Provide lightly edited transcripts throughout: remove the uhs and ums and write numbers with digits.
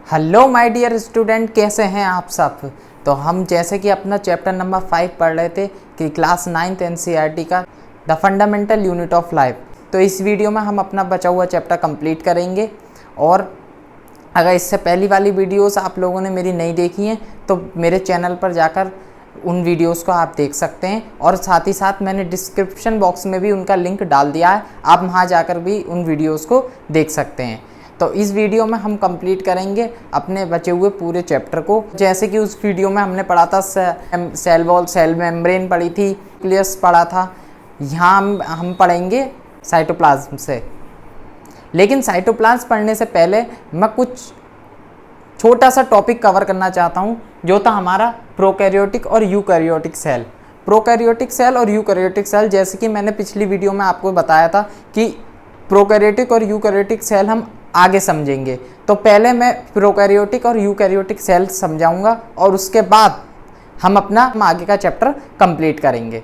Hello my dear student, कैसे हैं आप सब। तो हम जैसे कि अपना चैप्टर नंबर 5 पढ़ रहे थे कि क्लास 9th एनसीईआरटी का the fundamental unit of life. तो इस वीडियो में हम अपना बचा हुआ चैप्टर कंप्लीट करेंगे। और अगर इससे पहली वाली वीडियोस आप लोगों ने मेरी नहीं देखी हैं तो मेरे चैनल पर जाकर उन वीडियोस को आप देख सकते हैं। और साथ ही साथ मैंने डिस्क्रिप्शन बॉक्स में भी उनका लिंक डाल दिया है, आप वहाँ जाकर भी उन वीडियोस को देख सकते हैं। तो इस वीडियो में हम कंप्लीट करेंगे अपने बचे हुए पूरे चैप्टर को। जैसे कि उस वीडियो में हमने पढ़ा था सेल वॉल, सेल मेम्ब्रेन पढ़ी थी, न्यूक्लियस पढ़ा था। यहाँ हम पढ़ेंगे साइटोप्लाज्म से। लेकिन साइटोप्लाज्म पढ़ने से पहले मैं कुछ छोटा सा टॉपिक कवर करना चाहता हूँ, जो था हमारा प्रोकैरियोटिक और यूकैरियोटिक सेल। प्रोकैरियोटिक सेल और यूकैरियोटिक सेल, जैसे कि मैंने पिछली वीडियो में आपको बताया था कि प्रोकैरियोटिक और यूकैरियोटिक सेल हम आगे समझेंगे। तो पहले मैं प्रोकैरियोटिक और यूकैरियोटिक सेल समझाऊंगा और उसके बाद हम अपना आगे का चैप्टर कंप्लीट करेंगे।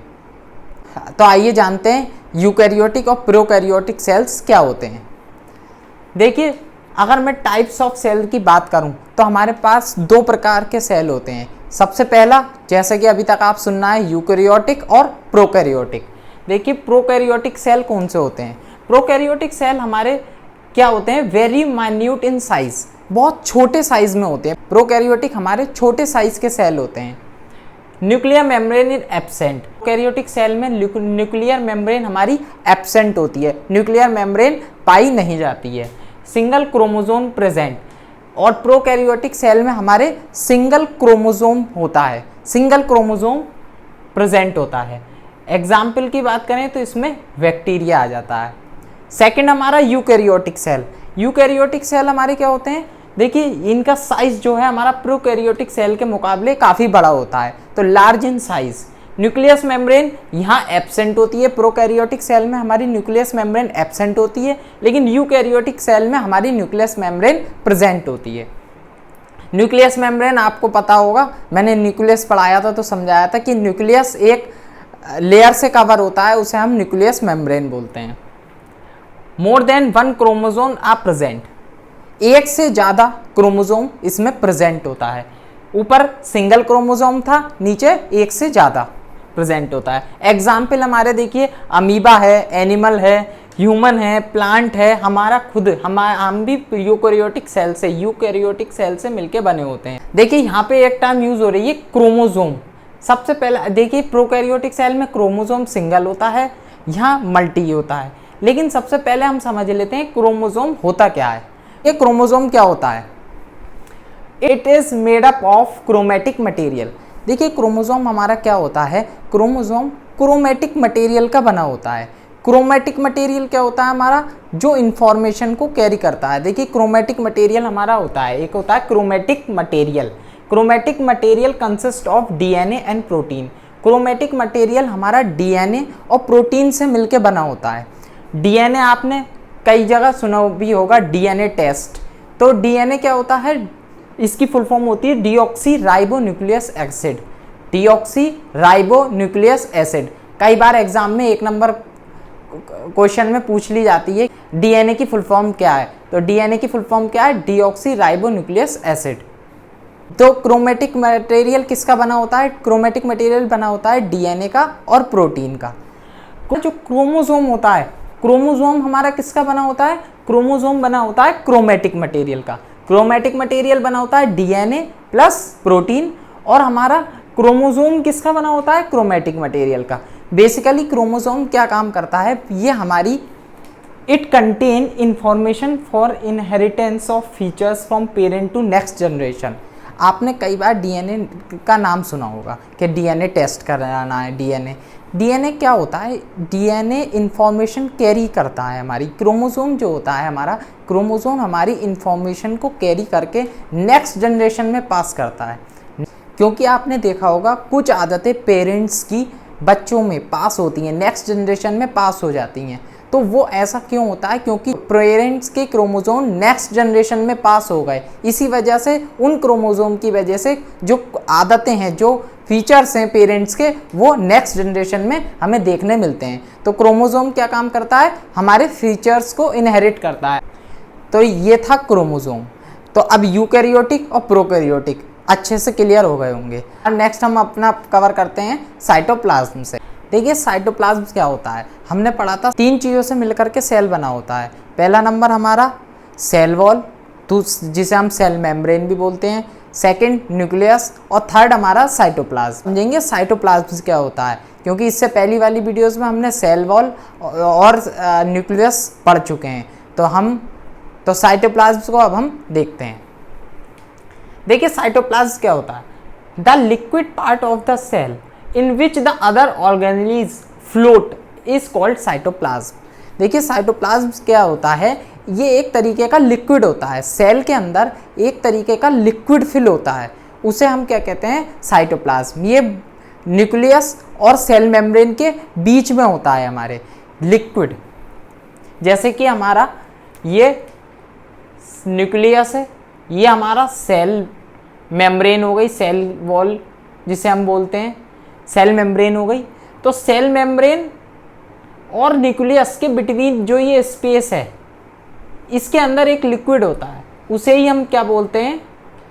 तो आइए जानते हैं यूकैरियोटिक और प्रोकैरियोटिक सेल्स क्या होते हैं। देखिए, अगर मैं टाइप्स ऑफ सेल की बात करूं तो हमारे पास दो प्रकार के सेल होते हैं। सबसे पहला, जैसे कि अभी तक आप सुनना है, यूकैरियोटिक और प्रोकैरियोटिक। देखिए, प्रोकैरियोटिक सेल कौन से होते हैं। प्रोकैरियोटिक सेल हमारे क्या होते हैं, वेरी माइन्यूट इन साइज, बहुत छोटे साइज में होते हैं। प्रोकैरियोटिक हमारे छोटे साइज के सेल होते हैं। Nuclear membrane is absent. Prokaryotic cell में न्यूक्लियर मेम्ब्रेन हमारी एब्सेंट होती है, न्यूक्लियर मेम्ब्रेन पाई नहीं जाती है। Single chromosome present. और प्रोकैरियोटिक सेल में हमारे सिंगल क्रोमोसोम होता है, सिंगल क्रोमोसोम प्रेजेंट होता है। एग्जाम्पल की बात करें तो इसमें बैक्टीरिया आ जाता है। सेकंड हमारा यूकैरियोटिक सेल। यूकैरियोटिक सेल हमारे क्या होते हैं, देखिए इनका साइज जो है हमारा प्रोकैरियोटिक सेल के मुकाबले काफ़ी बड़ा होता है, तो large in size. Nucleus membrane यहाँ एब्सेंट होती है। प्रोकैरियोटिक सेल में हमारी न्यूक्लियस मेम्ब्रेन एब्सेंट होती है, लेकिन यूकैरियोटिक सेल में हमारी न्यूक्लियस मेम्ब्रेन प्रेजेंट होती है। न्यूक्लियस मेम्ब्रेन आपको पता होगा, मैंने न्यूक्लियस पढ़ाया था तो समझाया था कि न्यूक्लियस एक लेयर से कवर होता है, उसे हम न्यूक्लियस मेम्ब्रेन बोलते हैं। More than one chromosome are present. एक से ज़्यादा क्रोमोसोम इसमें प्रेजेंट होता है। ऊपर सिंगल क्रोमोसोम था, नीचे एक से ज़्यादा प्रेजेंट होता है। एग्जाम्पल हमारे देखिए, अमीबा है, एनिमल है, ह्यूमन है, प्लांट है, हमारा खुद हम भी यूकैरियोटिक सेल से मिलके बने होते हैं। देखिए यहाँ पे एक टर्म यूज हो रही है, क्रोमोसोम। सबसे पहले देखिए, प्रोकैरियोटिक सेल में क्रोमोसोम सिंगल होता है, यहाँ मल्टी होता है। लेकिन सबसे पहले हम समझ लेते हैं क्रोमोसोम होता क्या है। ये क्रोमोसोम क्या होता है, it is made up of chromatic material. देखिए क्रोमोसोम हमारा क्या होता है, क्रोमोसोम क्रोमेटिक मटेरियल का बना होता है। क्रोमेटिक मटेरियल क्या होता है, हमारा जो इंफॉर्मेशन को कैरी करता है। देखिए क्रोमेटिक मटेरियल हमारा होता है, एक होता है chromatic material. Chromatic material consist of DNA and protein. Chromatic material हमारा डीएनए और प्रोटीन से मिलके बना होता है। डीएनए आपने कई जगह सुना भी होगा, डीएनए टेस्ट। तो डीएनए क्या होता है, इसकी फुल फॉर्म होती है deoxy ribo nucleus acid. Deoxy ribo nucleus acid कई बार एग्जाम में 1 नंबर क्वेश्चन में पूछ ली जाती है, डीएनए की फुल फॉर्म क्या है। तो डीएनए की फुल फॉर्म क्या है, डीऑक्सी राइबो न्यूक्लियस एसिड। तो क्रोमेटिक मटेरियल किसका बना होता है, क्रोमेटिक मटेरियल बना होता है डीएनए का और प्रोटीन का। जो क्रोमोसोम होता है, क्रोमोसोम हमारा किसका बना होता है, क्रोमोसोम बना होता है क्रोमेटिक मटेरियल का। क्रोमेटिक मटेरियल बना होता है डीएनए प्लस प्रोटीन, और हमारा क्रोमोसोम किसका बना होता है, क्रोमेटिक मटेरियल का। बेसिकली क्रोमोसोम क्या काम करता है, ये हमारी it contain information for inheritance of features from parent to next generation. आपने कई बार डीएनए का नाम सुना होगा कि डीएनए टेस्ट कराना है। डीएनए क्या होता है, डीएनए इंफॉर्मेशन कैरी करता है हमारी। क्रोमोसोम जो होता है हमारा, क्रोमोसोम हमारी इंफॉर्मेशन को कैरी करके नेक्स्ट जनरेशन में पास करता है। क्योंकि आपने देखा होगा कुछ आदतें पेरेंट्स की बच्चों में पास होती हैं, नेक्स्ट जनरेशन में पास हो जाती हैं। तो वो ऐसा क्यों होता है, क्योंकि पेरेंट्स के क्रोमोसोम नेक्स्ट जनरेशन में पास हो गए। इसी वजह से उन क्रोमोसोम की वजह से जो आदतें हैं, जो फीचर्स हैं पेरेंट्स के, वो नेक्स्ट जनरेशन में हमें देखने मिलते हैं। तो क्रोमोसोम क्या काम करता है, हमारे फीचर्स को इनहेरिट करता है। तो ये था क्रोमोसोम। तो अब यूकैरियोटिक और प्रोकैरियोटिक अच्छे से क्लियर हो गए होंगे। और नेक्स्ट हम अपना कवर करते हैं साइटोप्लाज्म से। देखिए साइटोप्लाज्म क्या होता है, हमने पढ़ा था 3 चीज़ों से मिलकर के सेल बना होता है। पहला नंबर हमारा सेल वॉल, जिसे हम सेल मेम्ब्रेन भी बोलते हैं, सेकंड न्यूक्लियस और थर्ड हमारा साइटोप्लाज्म। समझेंगे साइटोप्लाज्म क्या होता है, क्योंकि इससे पहली वाली वीडियोस में हमने सेल वॉल और न्यूक्लियस पढ़ चुके हैं। तो साइटोप्लाज्म को अब हम देखते हैं। देखिए साइटोप्लाज्म क्या होता है, the liquid part of the cell in which the other organelles float is called cytoplasm. देखिए साइटोप्लाज्म क्या होता है, ये एक तरीके का लिक्विड होता है, सेल के अंदर एक तरीके का लिक्विड फिल होता है, उसे हम क्या कहते हैं, साइटोप्लाज्म। ये न्यूक्लियस और सेल मेम्ब्रेन के बीच में होता है हमारे लिक्विड। जैसे कि हमारा ये न्यूक्लियस है, ये हमारा सेल मेम्ब्रेन हो गई, सेल वॉल जिसे हम बोलते हैं, सेल मेम्ब्रेन हो गई। तो सेल मेम्ब्रेन और न्यूक्लियस के बिटवीन जो ये स्पेस है, इसके अंदर एक लिक्विड होता है, उसे ही हम क्या बोलते हैं,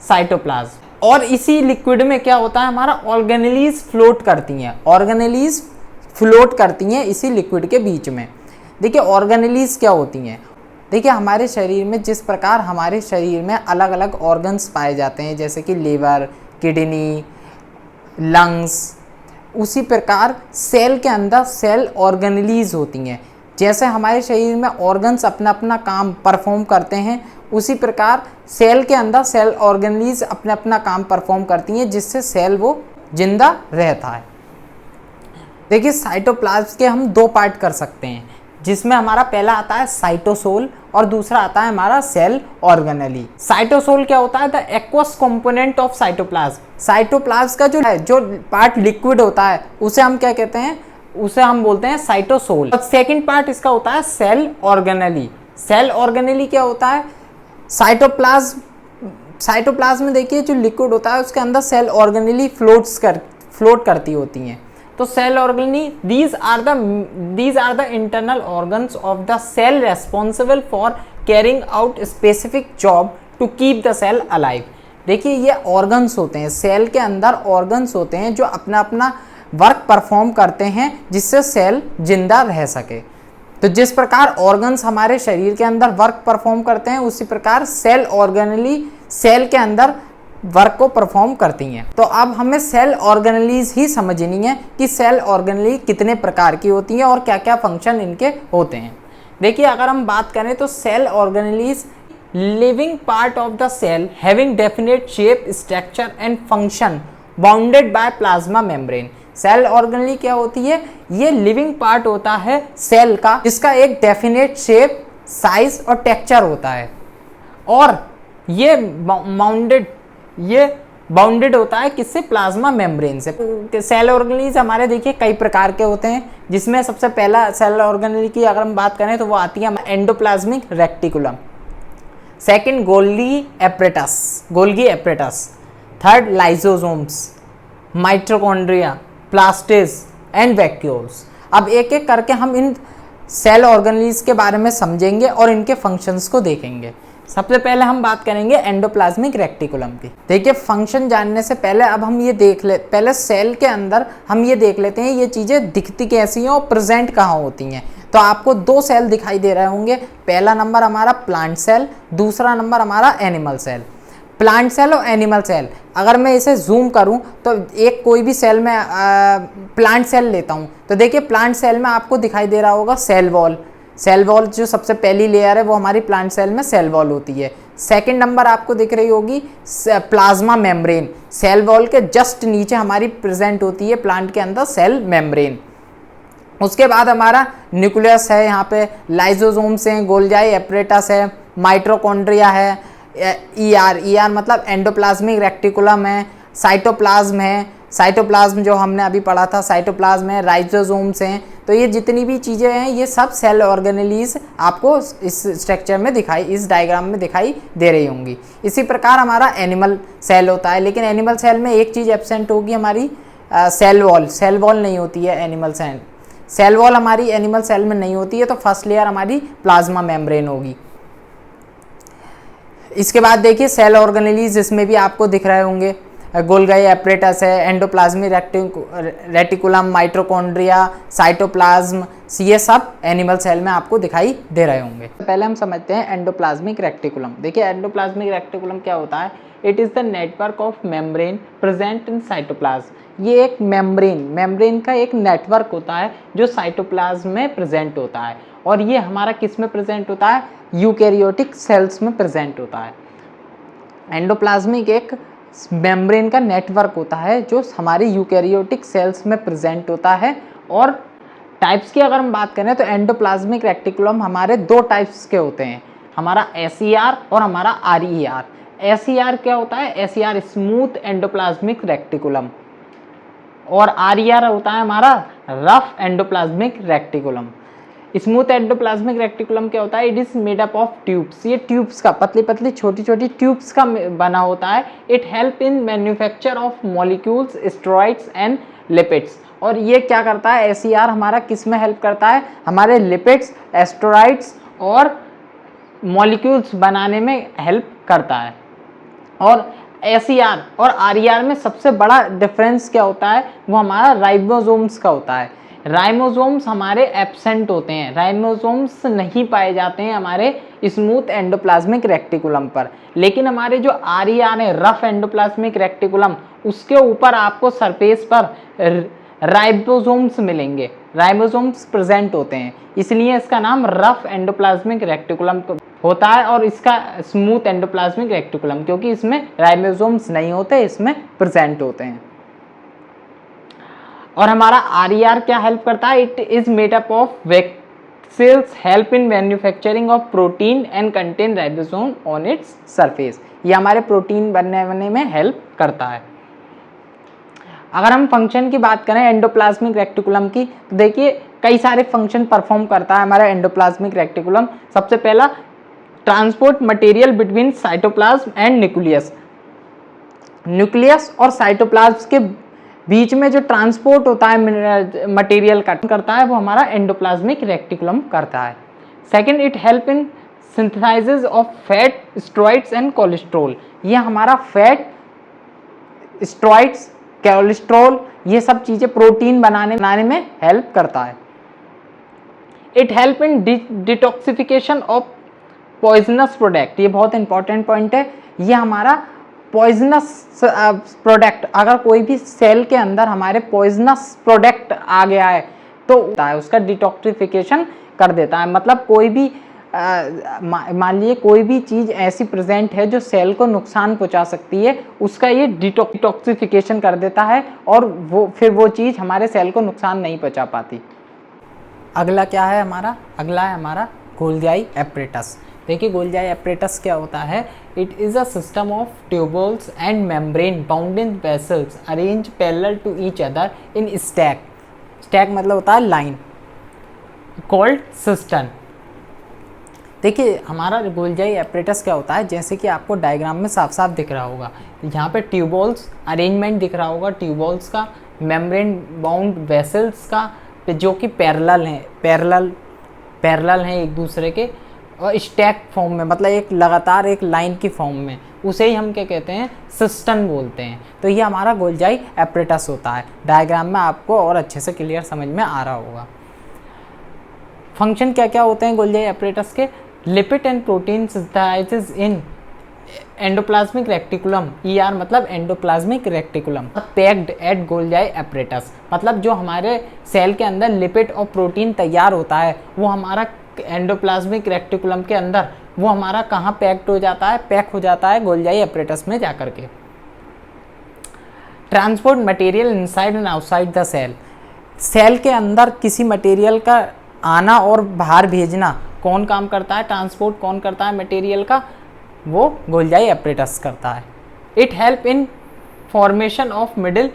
साइटोप्लाज्म। और इसी लिक्विड में क्या होता है, हमारा ऑर्गेनेलीज फ्लोट करती हैं, ऑर्गेनेलीज फ्लोट करती हैं इसी लिक्विड के बीच में। देखिए ऑर्गेनेलीज क्या होती हैं, देखिए हमारे शरीर में जिस प्रकार हमारे शरीर में अलग अलग ऑर्गन्स पाए जाते हैं, जैसे कि लीवर, किडनी, लंग्स, उसी प्रकार सेल के अंदर सेल ऑर्गेनेलीज होती हैं। जैसे हमारे शरीर में ऑर्गन्स अपना अपना काम परफॉर्म करते हैं, उसी प्रकार सेल के अंदर सेल ऑर्गेनेलीज अपना अपना काम परफॉर्म करती हैं, जिससे सेल वो जिंदा रहता है। देखिए साइटोप्लाज्म के हम 2 पार्ट कर सकते हैं, जिसमें हमारा पहला आता है साइटोसोल और दूसरा आता है हमारा सेल ऑर्गेनेली। साइटोसोल क्या होता है, the aqueous component of cytoplasm. Cytoplasm का जो पार्ट लिक्विड होता है, उसे हम क्या कहते हैं, उसे हम बोलते हैं साइटोसोल। और सेकंड पार्ट इसका होता है सेल ऑर्गेनेली। सेल ऑर्गेनेली क्या होता है, साइटोप्लाज्म में देखिए जो लिक्विड होता है उसके अंदर सेल ऑर्गेनेली फ्लोट करती होती हैं। तो cell organelle these are the internal organs of the cell responsible for carrying out specific job to keep the cell alive. देखिए ये ऑर्गन्स होते हैं, सेल के अंदर ऑर्गन्स होते हैं जो अपना अपना वर्क परफॉर्म करते हैं, जिससे सेल जिंदा रह सके। तो जिस प्रकार ऑर्गन्स हमारे शरीर के अंदर वर्क परफॉर्म करते हैं, उसी प्रकार सेल ऑर्गेनेली सेल के अंदर वर्क को परफॉर्म करती हैं। तो अब हमें सेल ऑर्गेनेलीज ही समझनी है कि सेल ऑर्गेनेली कितने प्रकार की होती हैं और क्या क्या फंक्शन इनके होते हैं। देखिए अगर हम बात करें तो cell organelles living part of the cell having definite shape, structure and function bounded by plasma membrane. Cell organelle क्या होती है, ये लिविंग पार्ट होता है सेल का, जिसका एक डेफिनेट शेप, साइज और टेक्सचर होता है, और ये बाउंडेड होता है किससे, प्लाज्मा मेम्ब्रेन से। सेल ऑर्गेनेलीज हमारे देखिए कई प्रकार के होते हैं, जिसमें सबसे पहला सेल ऑर्गेनेली की अगर हम बात करें तो वो आती है endoplasmic reticulum, second Golgi apparatus, third lysosomes, mitochondria, plastids and vacuoles. अब एक एक करके हम इन सेल ऑर्गेनेलीज के बारे में समझेंगे और इनके फंक्शंस को देखेंगे। सबसे पहले हम बात करेंगे एंडोप्लाज्मिक रेक्टिकुलम की। देखिए फंक्शन जानने से पहले अब हम ये पहले सेल के अंदर हम ये देख लेते हैं ये चीज़ें दिखती कैसी हैं और प्रेजेंट कहाँ होती हैं। तो आपको 2 सेल दिखाई दे रहे होंगे, पहला नंबर हमारा प्लांट सेल, दूसरा नंबर हमारा एनिमल सेल। प्लांट सेल और एनिमल सेल, अगर मैं इसे जूम करूं तो एक कोई भी सेल में प्लांट सेल लेता हूं तो देखिए प्लांट सेल में आपको दिखाई दे रहा होगा सेल वॉल। सेल वॉल जो सबसे पहली लेयर है वो हमारी प्लांट सेल में सेल वॉल होती है। सेकंड नंबर आपको दिख रही होगी प्लाज्मा मेम्ब्रेन, सेल वॉल के जस्ट नीचे हमारी प्रेजेंट होती है प्लांट के अंदर सेल मेम्ब्रेन। उसके बाद हमारा न्यूक्लियस है, यहाँ पे लाइसोसोम्स हैं, गोल्गी एपरेटस है, माइटोकॉन्ड्रिया है, ईआर मतलब एंडोप्लाज्मिक रेक्टिकुलम है, साइटोप्लाज्म है, साइटोप्लाज्म जो हमने अभी पढ़ा था साइटोप्लाज्म है, राइजोसोम्स हैं। तो ये जितनी भी चीज़ें हैं ये सब सेल ऑर्गेनेलीज आपको इस स्ट्रक्चर में इस डायग्राम में दिखाई दे रही होंगी। इसी प्रकार हमारा एनिमल सेल होता है, लेकिन एनिमल सेल में एक चीज़ एब्सेंट होगी हमारी, सेल वॉल नहीं होती है एनिमल सेल। सेल वॉल हमारी एनिमल सेल में नहीं होती है, तो फर्स्ट लेयर हमारी प्लाज्मा मेम्ब्रेन होगी। इसके बाद देखिए सेल ऑर्गेनेलीज, इसमें भी आपको दिख रहे होंगे, गोल्गी एपरेटस है, एंडोप्लाज्मिक रेटिकुलम, माइटोकॉन्ड्रिया, साइटोप्लाज्म, ये सब एनिमल सेल में आपको दिखाई दे रहे होंगे। पहले हम समझते हैं एंडोप्लाज्मिक रेटिकुलम। देखिए एंडोप्लाज्मिक रेटिकुलम क्या होता है? It is the network of membrane present in cytoplasm. ये एक मेम्ब्रेन का एक नेटवर्क होता है जो साइटोप्लाज्म में प्रेजेंट होता है, और ये हमारा किस में प्रेजेंट होता है? यूकैरियोटिक सेल्स में प्रेजेंट होता है। एंडोप्लाज्मिक एक मेम्ब्रेन का नेटवर्क होता है जो हमारी यूकैरियोटिक सेल्स में प्रेजेंट होता है। और टाइप्स की अगर हम बात करें तो एंडोप्लाज्मिक रेटिकुलम हमारे दो टाइप्स के होते हैं, हमारा SER और हमारा RER। SER क्या होता है? SER स्मूथ एंडोप्लाज्मिक रेटिकुलम, और RER होता है हमारा rough endoplasmic reticulum. Smooth endoplasmic reticulum क्या होता है? It is made up of tubes. ये ट्यूब्स का, पतली पतली छोटी छोटी ट्यूब्स का बना होता है। It help in manufacture of molecules, steroids and lipids. और ये क्या करता है? SER हमारा किस में हेल्प करता है? हमारे लिपिड्स, एस्टेरॉइड्स और मॉलिक्यूल्स बनाने में हेल्प करता है। और SER और RER में सबसे बड़ा डिफरेंस क्या होता है? वो हमारा राइबोसोम्स का होता है। राइबोसोम्स हमारे एब्सेंट होते हैं, राइबोसोम्स नहीं पाए जाते हैं हमारे स्मूथ एंडोप्लाज्मिक रेटिकुलम पर। लेकिन हमारे जो RER है, रफ एंडोप्लाज्मिक रेटिकुलम, उसके ऊपर आपको सरफेस पर राइबोसोम्स मिलेंगे, राइबोसोम्स प्रेजेंट होते हैं, इसलिए इसका नाम रफ एंडोप्लाज्मिक रेटिकुलम होता है। और इसका स्मूथ एंडोप्लाज्मिक रेटिकुलम, क्योंकि इसमें राइबोसोम्स नहीं होते, इसमें प्रेजेंट होते हैं। और हमारा RER क्या हेल्प करता है? It is made up of vesicles, help in manufacturing of protein and contain ribosome on its surface. ये हमारे प्रोटीन बनने में हेल्प करता है। अगर हम फंक्शन की बात करें एंडोप्लाज्मिक रेटिकुलम की, तो देखिए कई सारे फंक्शन परफॉर्म करता है हमारा एंडोप्लाज्मिक रेटिकुलम। सबसे पहला, transport material between cytoplasm and nucleus. Nucleus और साइटोप्लाज्म के बीच में जो ट्रांसपोर्ट होता है मटेरियल का करता है, वो हमारा एंडोप्लाज्मिक रेटिकुलम करता है। Second, it help in synthesises of fat, steroids and cholesterol. ये हमारा फैट, स्टेरॉइड्स, कोलेस्ट्रॉल, ये सब चीज़ें प्रोटीन बनाने में हेल्प करता है। It help in detoxification of poisonous product. ये बहुत इंपॉर्टेंट पॉइंट है। ये हमारा पॉइजनस प्रोडक्ट, अगर कोई भी सेल के अंदर हमारे पॉइजनस प्रोडक्ट आ गया है तो उसका डिटॉक्सिफिकेशन कर देता है। मतलब कोई भी मान लीजिए कोई भी चीज़ ऐसी प्रेजेंट है जो सेल को नुकसान पहुंचा सकती है, उसका ये डिटॉक्सिफिकेशन कर देता है, और फिर वो चीज़ हमारे सेल को नुकसान नहीं पहुंचा पाती। अगला क्या है हमारा? अगला है हमारा गोल्गी एपरेटस। देखिए गोल्गी एपरेटस क्या होता है? It is a system of tubules and membrane bound in vesicles arrange parallel to each other in stack. Stack मतलब होता है लाइन, कॉल्ड सिस्टम। देखिए हमारा गोल्गी एपरेटस क्या होता है, जैसे कि आपको डायग्राम में साफ साफ दिख रहा होगा, यहाँ पे ट्यूबल्स अरेंजमेंट दिख रहा होगा, ट्यूबल्स का, मेम्ब्रेन बाउंड वेसल्स का, जो कि पैरेलल हैं एक दूसरे के, और स्टैक फॉर्म में, मतलब एक लगातार एक लाइन की फॉर्म में, उसे ही हम क्या कहते हैं? सिस्टम बोलते हैं। तो ये हमारा गोल्गी एपरेटस होता है। डायग्राम में आपको और अच्छे से क्लियर समझ में आ रहा होगा। फंक्शन क्या क्या होते हैं गोल्गी एपरेटस के? Lipid and protein synthesizes in endoplasmic reticulum, ER मतलब endoplasmic reticulum, packed at Golgi apparatus. मतलब जो हमारे सेल के अंदर लिपिड और प्रोटीन तैयार होता है, वो हमारा एंडोप्लाज्मिक रेटिकुलम के अंदर, वो हमारा कहाँ पैक्ड हो जाता है? पैक हो जाता है गोल्गी एपरेटस में जाकर के। Transport material inside and outside the cell. Cell के अंदर किसी मटेरियल का आना और बाहर भेजना कौन काम करता है? ट्रांसपोर्ट कौन करता है मटेरियल का? वो गोल्गी एपरेटस करता है। It help in formation of middle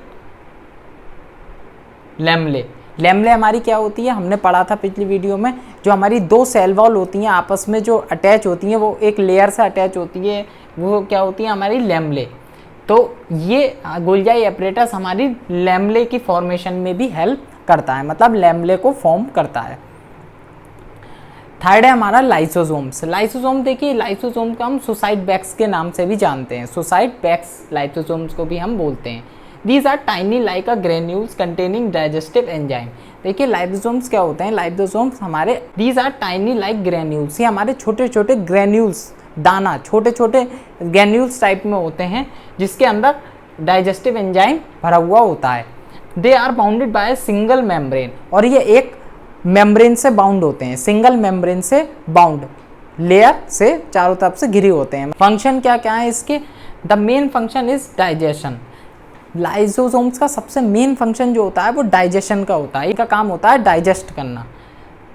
lamellae. Lamellae हमारी क्या होती है? हमने पढ़ा था पिछली वीडियो में, जो हमारी दो सेल वॉल होती हैं आपस में जो अटैच होती हैं, वो एक लेयर से अटैच होती है, वो क्या होती है? हमारी लैमेले। तो ये गोल्गी एपरेटस हमारी लैमेले की फॉर्मेशन में भी हेल्प करता है, मतलब लैमेले को फॉर्म करता है। थर्ड है हमारा लाइसोसोम्स। लाइसोसोम देखिए, लाइसोसोम को हम सुसाइड बैग्स के नाम से भी जानते हैं, सुसाइड बैग्स लाइसोसोम्स को भी हम बोलते हैं। These are tiny like a granules containing digestive enzyme. देखिए लाइसोसोम्स क्या होते हैं, लाइसोसोम्स हमारे these are tiny like granules, ये हमारे छोटे छोटे ग्रेन्यूल्स, दाना छोटे छोटे ग्रेन्यूल्स टाइप में होते हैं जिसके अंदर डाइजेस्टिव एंजाइम भरा हुआ होता है। They are bounded by single membrane, और ये एक मेम्ब्रेन से बाउंड होते हैं, सिंगल मेम्ब्रेन से बाउंड लेयर से चारों तरफ से घिरे होते हैं। फंक्शन क्या क्या है इसके, the main function is digestion. Lysosomes का सबसे मेन फंक्शन जो होता है वो डाइजेशन का होता है, इनका काम होता है डाइजेस्ट करना।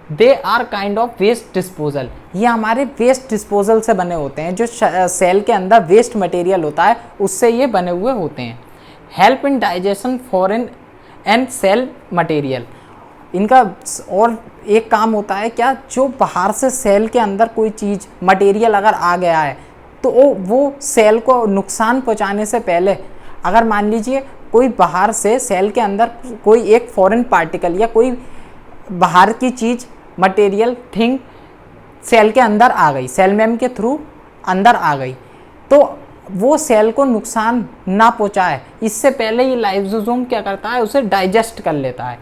They are kind of waste disposal, ये हमारे वेस्ट डिस्पोजल से बने होते हैं, जो सेल के अंदर वेस्ट मटेरियल होता है उससे ये बने हुए होते हैं। Help in digestion foreign and cell material, इनका और एक काम होता है क्या, जो बाहर से सेल के अंदर कोई चीज़ मटेरियल अगर आ गया है तो वो सेल को नुकसान पहुंचाने से पहले, अगर मान लीजिए कोई बाहर से सेल के अंदर कोई एक फॉरेन पार्टिकल या कोई बाहर की चीज़ मटेरियल थिंग सेल के अंदर आ गई, सेल मेम के थ्रू अंदर आ गई, तो वो सेल को नुकसान ना पहुंचाए इससे पहले ये लाइसोसोम क्या करता है, उसे डाइजेस्ट कर लेता है,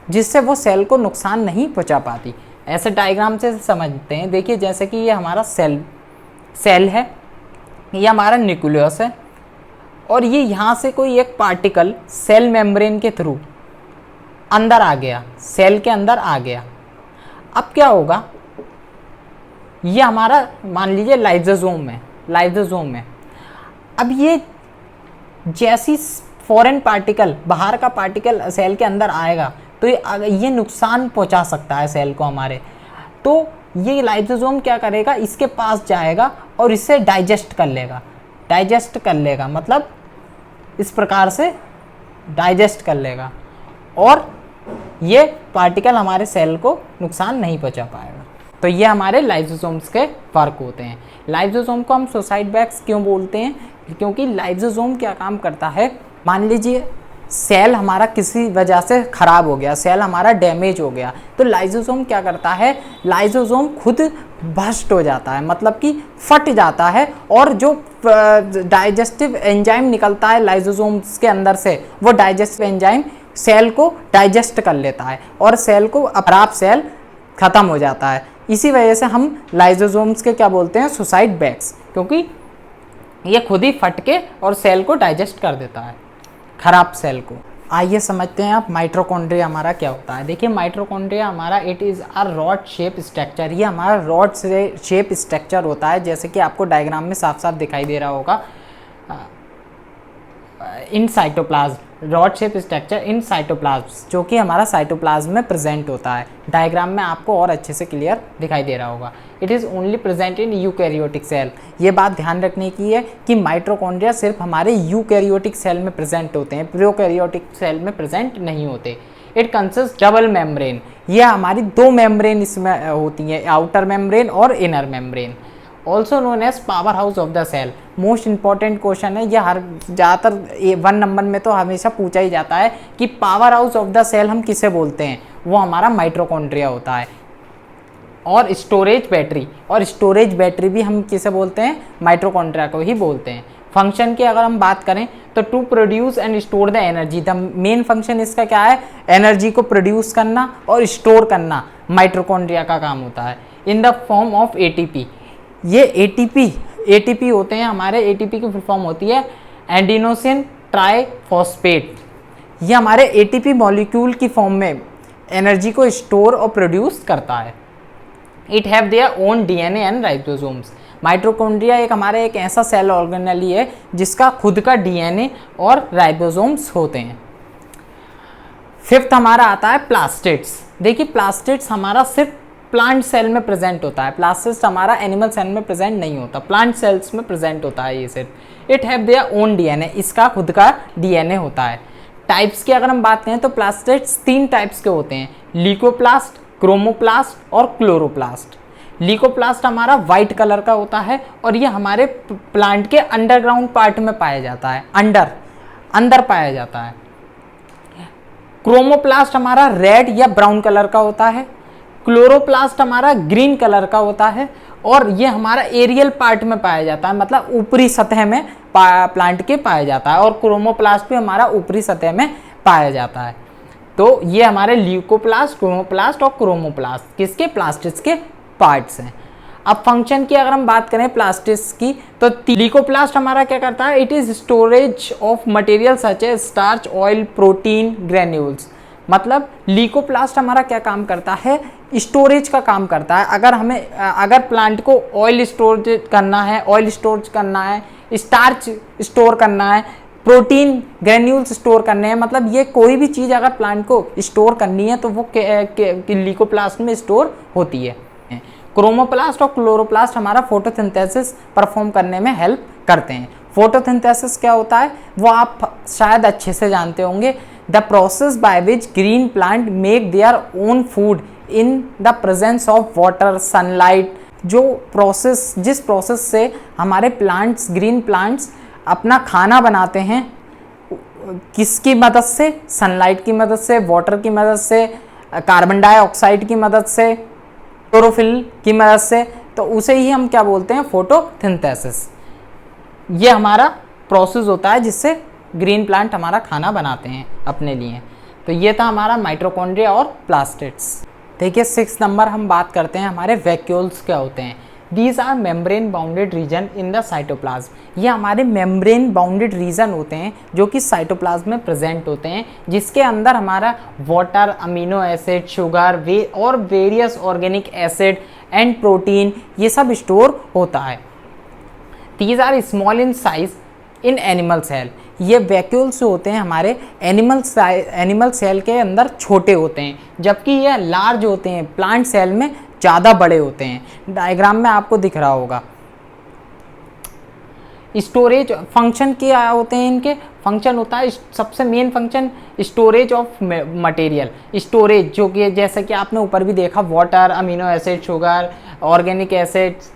जिससे वो सेल को नुकसान नहीं पहुंचा पाती। ऐसे डायग्राम से समझते हैं। देखिए जैसे कि ये हमारा सेल है, ये हमारा न्यूक्लियस है, और ये यहाँ से कोई एक पार्टिकल सेल मेम्ब्रेन के थ्रू अंदर आ गया, सेल के अंदर आ गया। अब क्या होगा, ये हमारा मान लीजिए लाइसोसोम है। अब ये जैसी फॉरेन पार्टिकल, बाहर का पार्टिकल सेल के अंदर आएगा तो ये नुकसान पहुंचा सकता है सेल को हमारे, तो ये लाइसोसोम क्या करेगा, इसके पास जाएगा और इसे डाइजेस्ट कर लेगा, मतलब इस प्रकार से डाइजेस्ट कर लेगा, और ये पार्टिकल हमारे सेल को नुकसान नहीं पहुंचा पाएगा। तो ये हमारे लाइसोसोम्स के फर्क होते हैं। लाइसोसोम को हम सुसाइड बैग्स क्यों बोलते हैं, क्योंकि लाइसोसोम क्या काम करता है, मान लीजिए सेल हमारा किसी वजह से ख़राब हो गया, सेल हमारा डैमेज हो गया, तो लाइसोसोम क्या करता है, लाइसोसोम खुद भस्ट हो जाता है, मतलब कि फट जाता है, और जो डाइजेस्टिव एंजाइम निकलता है लाइसोसोम्स के अंदर से, वो डाइजेस्टिव एंजाइम सेल को डाइजेस्ट कर लेता है और सेल को, खराब सेल ख़त्म हो जाता है। इसी वजह से हम लाइसोसोम्स के क्या बोलते हैं, सुसाइड बैग्स, क्योंकि ये खुद ही फट के और सेल को डाइजेस्ट कर देता है, खराब सेल को। आइए समझते हैं आप माइटोकॉन्ड्रिया हमारा क्या होता है। देखिए माइटोकॉन्ड्रिया हमारा it is a rod shape structure, ये हमारा रॉड शेप स्ट्रक्चर होता है, जैसे कि आपको डायग्राम में साफ साफ दिखाई दे रहा होगा। In cytoplasm, rod shape structure in cytoplasm, जो कि हमारा साइटोप्लाज्म में प्रेजेंट होता है। डायग्राम में आपको और अच्छे से क्लियर दिखाई दे रहा होगा। It is only present in eukaryotic cell. ये बात ध्यान रखने की है कि माइटोकॉन्ड्रिया सिर्फ हमारे यूकैरियोटिक सेल में प्रेजेंट होते हैं, प्रोकैरियोटिक सेल में प्रेजेंट नहीं होते। इट कंसिस्ट डबल मेम्ब्रेन, ये हमारी दो मेम्ब्रेन इसमें होती हैं, आउटर मेम्ब्रेन और inner membrane. Also known as power house of the cell. Most important question है, यह हर ज़्यादातर 1 नंबर में तो हमेशा पूछा ही जाता है कि power house of the cell हम किसे बोलते हैं, वो हमारा माइटोकॉन्ड्रिया होता है। और स्टोरेज बैटरी भी हम किसे बोलते हैं, माइटोकॉन्ड्रिया को ही बोलते हैं। फंक्शन की अगर हम बात करें तो to produce and store the energy, the main function इसका क्या है, एनर्जी को प्रोड्यूस करना और स्टोर करना माइटोकॉन्ड्रिया का काम होता है, in the form of ATP. ये एटीपी होते हैं हमारे, एटीपी की फुल फॉर्म होती है एडिनोसिन ट्राइफॉस्फेट। ये हमारे एटीपी मॉलिक्यूल की फॉर्म में एनर्जी को स्टोर और प्रोड्यूस करता है। It have their own DNA and ribosomes. Mitochondria एक हमारे एक ऐसा सेल ऑर्गेनेली है जिसका खुद का डीएनए और राइबोसोम्स होते हैं। फिफ्थ हमारा आता है प्लास्टिड्स। देखिए प्लास्टिड्स हमारा सिर्फ प्लांट सेल में प्रेजेंट होता है, प्लास्टिड्स हमारा एनिमल सेल में प्रेजेंट नहीं होता, प्लांट सेल्स में प्रेजेंट होता है ये सिर्फ। It have their own DNA, इसका खुद का डीएनए होता है। टाइप्स की अगर हम बात करें तो प्लास्टिड्स 3 टाइप्स के होते हैं, ल्यूकोप्लास्ट, क्रोमोप्लास्ट और क्लोरोप्लास्ट। ल्यूकोप्लास्ट हमारा वाइट कलर का होता है और ये हमारे प्लांट के अंडरग्राउंड पार्ट में पाया जाता है, अंदर पाया जाता है। क्रोमोप्लास्ट हमारा रेड या ब्राउन कलर का होता है। क्लोरोप्लास्ट हमारा ग्रीन कलर का होता है और ये हमारा एरियल पार्ट में पाया जाता है, मतलब ऊपरी सतह में प्लांट के पाया जाता है। और क्रोमोप्लास्ट भी हमारा ऊपरी सतह में पाया जाता है। तो ये हमारे ल्यूकोप्लास्ट, क्रोमोप्लास्ट और क्रोमोप्लास्ट किसके, प्लास्टिड्स के पार्ट्स हैं। अब फंक्शन की अगर हम बात करें प्लास्टिड्स की, तो ल्यूकोप्लास्ट हमारा क्या करता है, it is storage of material such as starch, oil, protein, granules. मतलब ल्यूकोप्लास्ट हमारा क्या काम करता है, स्टोरेज का काम करता है। अगर प्लांट को ऑयल स्टोर करना है, स्टार्च स्टोर करना है, प्रोटीन ग्रेन्यूल्स स्टोर करने हैं, मतलब ये कोई भी चीज़ अगर प्लांट को स्टोर करनी है तो वो ल्यूकोप्लास्ट में स्टोर होती है। क्रोमोप्लास्ट और क्लोरोप्लास्ट हमारा फोटोसिंथेसिस परफॉर्म करने में हेल्प करते हैं। फोटोसिंथेसिस क्या होता है वो आप शायद अच्छे से जानते होंगे, the process by which green plant make their own food in the presence of water, sunlight. जिस प्रोसेस से हमारे प्लांट्स, ग्रीन प्लांट्स अपना खाना बनाते हैं, किसकी मदद से, सनलाइट की मदद से, वाटर की मदद से, कार्बन डाइऑक्साइड की मदद से, क्लोरोफिल की मदद से, तो उसे ही हम क्या बोलते हैं, फोटोसिंथेसिस। ये हमारा प्रोसेस होता है जिससे ग्रीन प्लांट हमारा खाना बनाते हैं अपने लिए। तो ये था हमारा माइटोकॉन्ड्रिया और प्लास्टिड्स। देखिए 6 नंबर हम बात करते हैं हमारे वैक्यूल्स क्या होते हैं। These are membrane bounded region in the cytoplasm. ये हमारे मेम्ब्रेन बाउंडेड रीजन होते हैं जो कि साइटोप्लाज्म में प्रेजेंट होते हैं, जिसके अंदर हमारा वाटर, अमीनो एसिड, शुगर और various organic acid and protein ये सब स्टोर होता है। These are small in size in animal cell. ये वैक्यूल्स होते हैं हमारे एनिमल सेल के अंदर छोटे होते हैं, जबकि ये लार्ज होते हैं प्लांट सेल में ज़्यादा बड़े होते हैं। डायग्राम में आपको दिख रहा होगा। स्टोरेज फंक्शन क्या होते हैं इनके, फंक्शन होता है सबसे main function storage of material. Storage जो कि जैसे कि आपने ऊपर भी देखा, water, amino acid, sugar, organic acids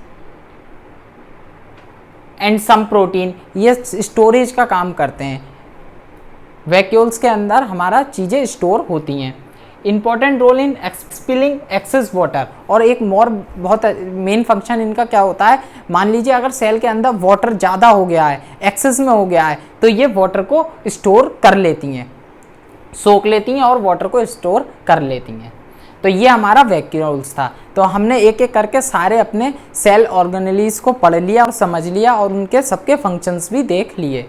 and some protein, ये स्टोरेज का काम करते हैं। वैक्यूल्स के अंदर हमारा चीज़ें स्टोर होती हैं। Important role in expelling excess water. और एक मोर बहुत मेन फंक्शन इनका क्या होता है, मान लीजिए अगर सेल के अंदर वाटर ज़्यादा हो गया है, एक्सेस में हो गया है, तो ये वाटर को स्टोर कर लेती हैं, सोख लेती हैं और वाटर को स्टोर कर लेती हैं। तो ये हमारा वैक्यूल्स था। तो हमने एक एक करके सारे अपने सेल ऑर्गेनेलीज को पढ़ लिया और समझ लिया और उनके सबके फंक्शंस भी देख लिए।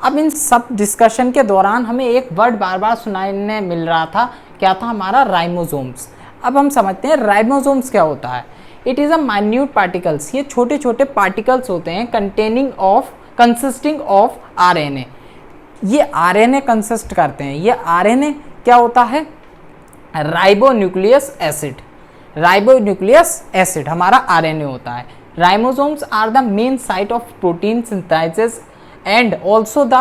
अब इन सब डिस्कशन के दौरान हमें एक वर्ड बार बार सुनाने मिल रहा था, क्या था हमारा, राइबोसोम्स। अब हम समझते हैं राइबोसोम्स क्या होता है। It is a minute particles, ये छोटे छोटे पार्टिकल्स होते हैं कंसिस्टिंग ऑफ आरएनए। ये आरएनए कंसिस्ट करते हैं। ये आरएनए क्या होता है, राइबोन्यूक्लियस एसिड हमारा आरएनए होता है। Ribosomes are the main site of protein synthesis and also the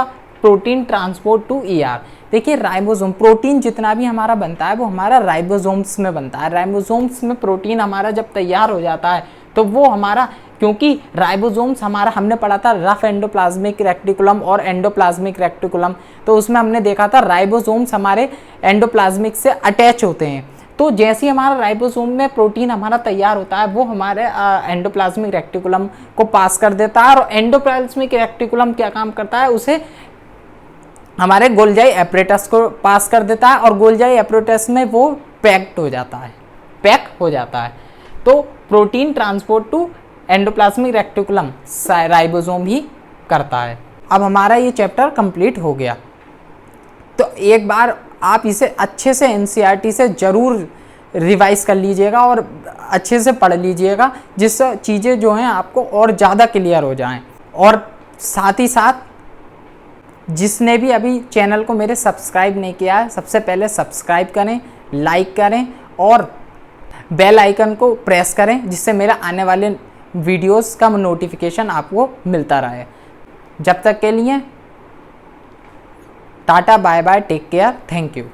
protein transport to ER. देखिए राइबोसोम, प्रोटीन जितना भी हमारा बनता है वो हमारा राइबोसोम्स में बनता है। राइबोसोम्स में प्रोटीन हमारा जब तैयार हो जाता है तो वो हमारा, क्योंकि राइबोसोम्स हमारा हमने पढ़ा था रफ एंडोप्लाज्मिक रेक्टिकुलम और एंडोप्लाज्मिक रेक्टिकुलम, तो उसमें हमने देखा था राइबोसोम्स हमारे एंडोप्लाज्मिक से अटैच होते हैं। तो जैसे ही हमारा राइबोसोम में प्रोटीन हमारा तैयार होता है वो हमारे एंडोप्लाज्मिक रेक्टिकुलम को पास कर देता है, और एंडोप्लाज्मिक रेक्टिकुलम क्या काम करता है, उसे हमारे गोल्जाई एपरेटस को पास कर देता है, और गोल्जाई एपरेटस में वो पैक हो जाता है। तो protein transport to endoplasmic reticulum ribosome ही करता है। अब हमारा ये चैप्टर कंप्लीट हो गया। तो एक बार आप इसे अच्छे से एनसीईआरटी से ज़रूर रिवाइज कर लीजिएगा और अच्छे से पढ़ लीजिएगा, जिससे चीज़ें जो हैं आपको और ज़्यादा क्लियर हो जाएं। और साथ ही साथ जिसने भी अभी चैनल को मेरे सब्सक्राइब नहीं किया है, सबसे पहले सब्सक्राइब करें, लाइक करें और बेल आइकन को प्रेस करें, जिससे मेरा आने वाले वीडियोस का नोटिफिकेशन आपको मिलता रहे। जब तक के लिए tata, bye bye, take care, thank you.